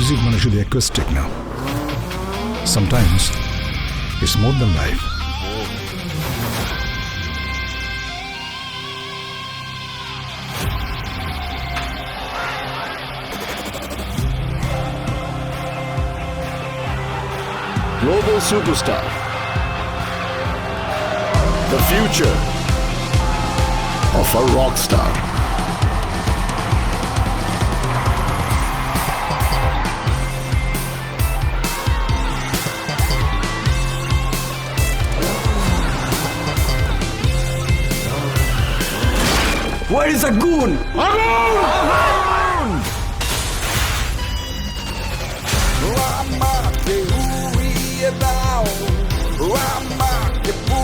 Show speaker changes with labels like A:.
A: Music মানে শুধু acoustic না, sometimes it's more than life.
B: Global superstar. The future of a rock star.
C: Where is Agun?
D: Rama ke hui e tau, Rama ke pu